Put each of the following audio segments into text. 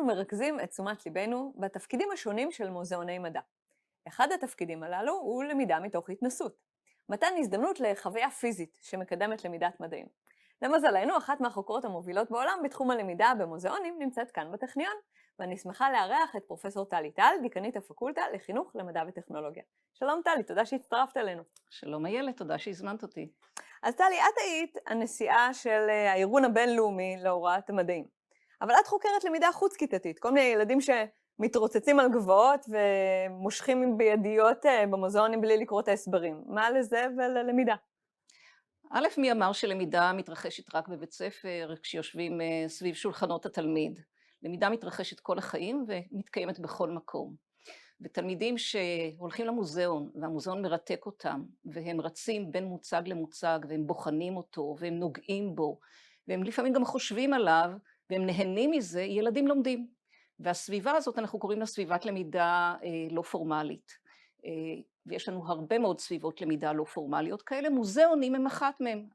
אנחנו מרכזים את תשומת ליבנו בתפקידים השונים של מוזיאוני מדע. אחד התפקידים הללו הוא למידה מתוך התנסות. מתן הזדמנות לחוויה פיזית שמקדמת למידת מדעים. למזלנו, אחת מהחוקרות המובילות בעולם בתחום הלמידה במוזיאונים נמצאת כאן בטכניון, ואני שמחה לארח את פרופסור טלי טל, דיקנית הפקולטה לחינוך למדע וטכנולוגיה. שלום טלי, תודה שהצטרפת אלינו. שלום איילת, תודה שהזמנת אותי. אז טלי, את היית הנשיאה של הארגון הבינלאומי להוראת המדעים. אבל את חוקרת למידה חוץ-כיתתית, כל מיני ילדים שמתרוצצים על גבעות ומושכים בידיות במוזיאונים בלי לקרוא את ההסברים. מה לזה וללמידה? א', מי אמר שלמידה מתרחשת רק בבית ספר, כשיושבים סביב שולחנות התלמיד. למידה מתרחשת כל החיים ומתקיימת בכל מקום. ותלמידים שהולכים למוזיאון, והמוזיאון מרתק אותם, והם רצים בין מוצג למוצג, והם בוחנים אותו, והם נוגעים בו, והם לפעמים גם חושבים עליו, והם נהנים מזה, ילדים לומדים. והסביבה הזאת אנחנו קוראים לה סביבת למידה לא פורמלית. ויש לנו הרבה מאוד סביבות למידה לא פורמליות כאלה, מוזיאונים הם אחת מהם.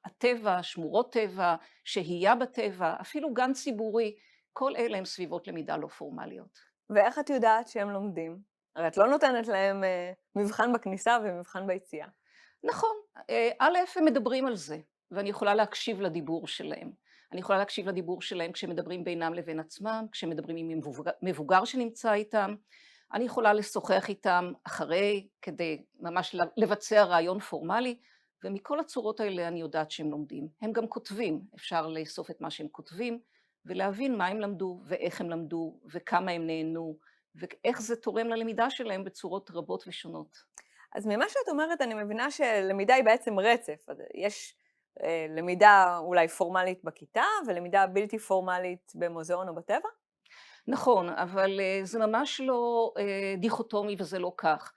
הטבע, שמורות טבע, שהייה בטבע, אפילו גן ציבורי, כל אלה הם סביבות למידה לא פורמליות. ואיך את יודעת שהם לומדים? הרי את לא נותנת להם מבחן בכניסה ומבחן ביציאה. נכון, א', הם מדברים על זה, ואני יכולה להקשיב לדיבור שלהם. אני יכולה להקשיב לדיבור שלהם כשמדברים בינם לבין עצמם, כשמדברים עם מבוגר שנמצא איתם. אני יכולה לשוחח איתם אחרי, כדי ממש לבצע רעיון פורמלי, ומכל הצורות האלה אני יודעת שהם לומדים. הם גם כותבים, אפשר לאסוף את מה שהם כותבים, ולהבין מה הם למדו, ואיך הם למדו, וכמה הם נהנו, ואיך זה תורם ללמידה שלהם בצורות רבות ושונות. אז ממה שאת אומרת, אני מבינה שלמידה היא בעצם רצף. אז יש למידה אולי פורמלית בכיתה, ולמידה בלתי פורמלית במוזיאון או בטבע? נכון, אבל זה ממש לא דיכוטומי וזה לא כך.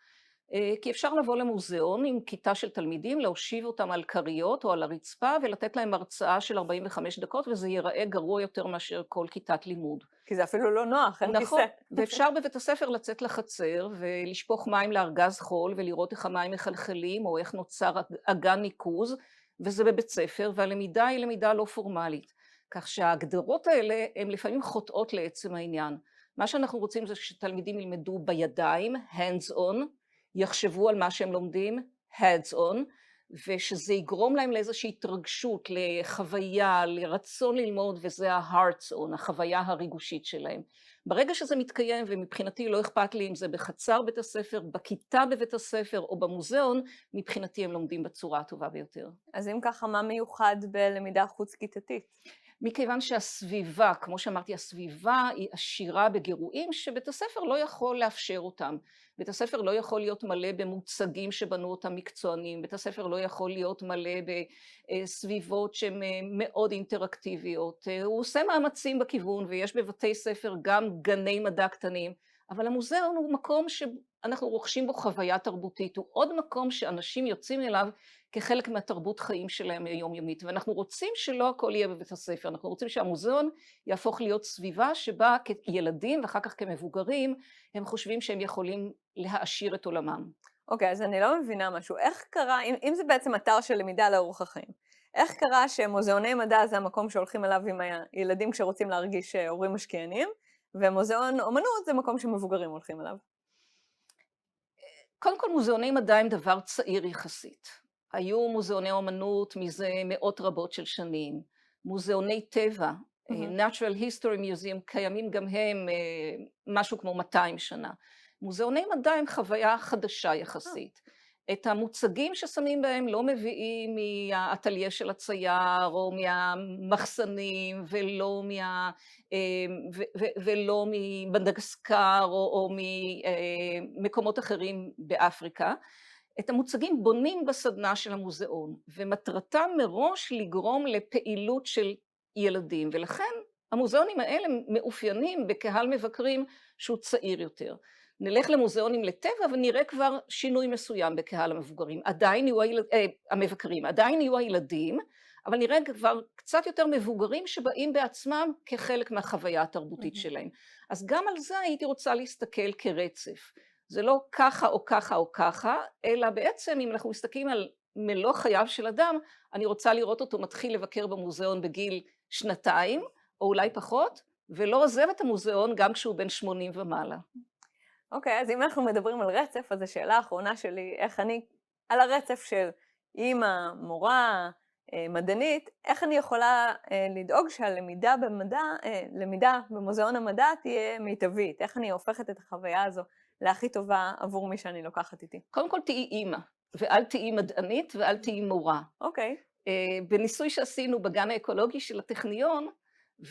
כי אפשר לבוא למוזיאון עם כיתה של תלמידים, להושיב אותם על כריות או על הרצפה ולתת להם הרצאה של 45 דקות, וזה ייראה גרוע יותר מאשר כל כיתת לימוד. כי זה אפילו לא נוח, אין נכון, כיסא. ואפשר בבית הספר לצאת לחצר ולשפוך מים לארגז חול ולראות איך המים מחלחלים או איך נוצר אגן ניקוז, וזה בבית ספר, והלמידה היא למידה לא פורמלית. כך שההגדרות האלה הן לפעמים חוטאות לעצם העניין. מה שאנחנו רוצים זה שתלמידים ילמדו בידיים, hands on, יחשבו על מה שהם לומדים, heads on, ושזה יגרום להם לאיזושהי התרגשות, לחוויה, לרצון ללמוד, וזה ה-hearts on, החוויה הריגושית שלהם. ברגע שזה מתקיים, ומבחינתי לא אכפת לי אם זה בחצר בית הספר, בכיתה בבית הספר או במוזיאון, מבחינתי הם לומדים בצורה הטובה ביותר. אז אם ככה, מה מיוחד בלמידה חוץ-כיתתית? מכיוון שהסביבה, כמו שאמרתי, הסביבה היא עשירה בגירויים שבית הספר לא יכול לאפשר אותם. בית הספר לא יכול להיות מלא במוצגים שבנו אותם מקצוענים, בית הספר לא יכול להיות מלא בסביבות שהן מאוד אינטראקטיביות. הוא עושה מאמצים בכיוון ויש בבתי ספר גם גני מדע קטנים, אבל המוזיאון הוא מקום שאנחנו רוכשים בו חוויה תרבותית, הוא עוד מקום שאנשים יוצאים אליו כחלק מהתרבות חיים שלהם היומיומית, ואנחנו רוצים שלא הכל יהיה בבית הספר, אנחנו רוצים שהמוזיאון יהפוך להיות סביבה שבה כילדים ואחר כך כמבוגרים, הם חושבים שהם יכולים להעשיר את עולמם. אוקיי, אז אני לא מבינה משהו. איך קרה, אם זה בעצם אתר של למידה לאורך החיים, איך קרה שמוזיאוני מדע זה המקום שהולכים אליו עם הילדים כשרוצים להרגיש הורים משקיענים, ומוזיאון אומנות זה מקום שמבוגרים הולכים אליו? קודם כל מוזיאוני מדע הם דבר צעיר יחסית. היו מוזיאוני אומנות מזה מאות רבות של שנים, מוזיאוני טבע, Natural History Museum, קיימים גם הם משהו כמו 200 שנה. מוזיאוני מדע הם חוויה חדשה יחסית. את המוצגים ששמים בהם לא מביאים מהאטליה של הצייר או מהמחסנים ולא ממדגסקר או ממקומות אחרים באפריקה. את המוצגים בונים בסדנה של המוזיאון, ומטרתם מראש לגרום לפעילות של ילדים, ולכן המוזיאונים האלה מאופיינים בקהל מבקרים שהוא צעיר יותר. נלך למוזיאונים לטבע ונראה כבר שינוי מסוים בקהל המבוגרים. המבקרים, עדיין יהיו הילדים, אבל נראה כבר קצת יותר מבוגרים שבאים בעצמם כחלק מהחוויה התרבותית שלהם. אז גם על זה הייתי רוצה להסתכל כרצף. זה לא ככה או ככה או ככה, אלא בעצם אם אנחנו מסתכלים על מלוא חייו של אדם, אני רוצה לראות אותו מתחיל לבקר במוזיאון בגיל 2, או אולי פחות, ולא עוזב את המוזיאון גם כשהוא בן 80 ומעלה. אוקיי, אז אם אנחנו מדברים על רצף, אז השאלה האחרונה שלי, איך אני, על הרצף של אימא, מורה, מדענית, איך אני יכולה לדאוג שהלמידה למידה במוזיאון המדע תהיה מיטבית? איך אני הופכת את החוויה הזו להכי טובה עבור מי שאני לוקחת איתי? קודם כל תהיי אימא, ואל תהיי מדענית ואל תהיי מורה. אוקיי. בניסוי שעשינו בגן האקולוגי של הטכניון,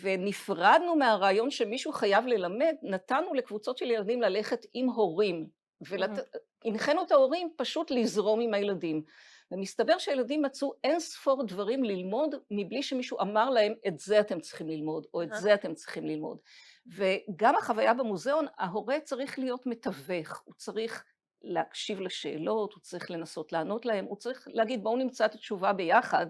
ונפרדנו מהרעיון שמישהו חייב ללמד, נתנו לקבוצות של ילדים ללכת עם הורים, והנחינו את ההורים פשוט לזרום עם הילדים. ומסתבר שהילדים מצאו אין ספור דברים ללמוד, מבלי שמישהו אמר להם, את זה אתם צריכים ללמוד, או את זה אתם צריכים ללמוד. וגם החוויה במוזיאון, ההורה צריך להיות מתווך, הוא צריך להקשיב לשאלות, הוא צריך לנסות לענות להם, הוא צריך להגיד בואו נמצא את התשובה ביחד,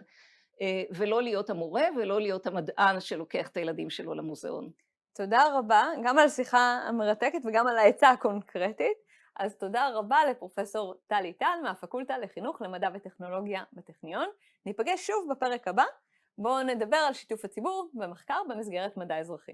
ולא להיות המורה ולא להיות המדען שלוקח את הילדים שלו למוזיאון. תודה רבה, גם על השיחה המרתקת וגם על העצה הקונקרטית. אז תודה רבה לפרופסור טלי טל מהפקולטה לחינוך למדע וטכנולוגיה בטכניון. ניפגש שוב בפרק הבא, בואו נדבר על שיתוף הציבור במחקר במסגרת מדע אזרחי.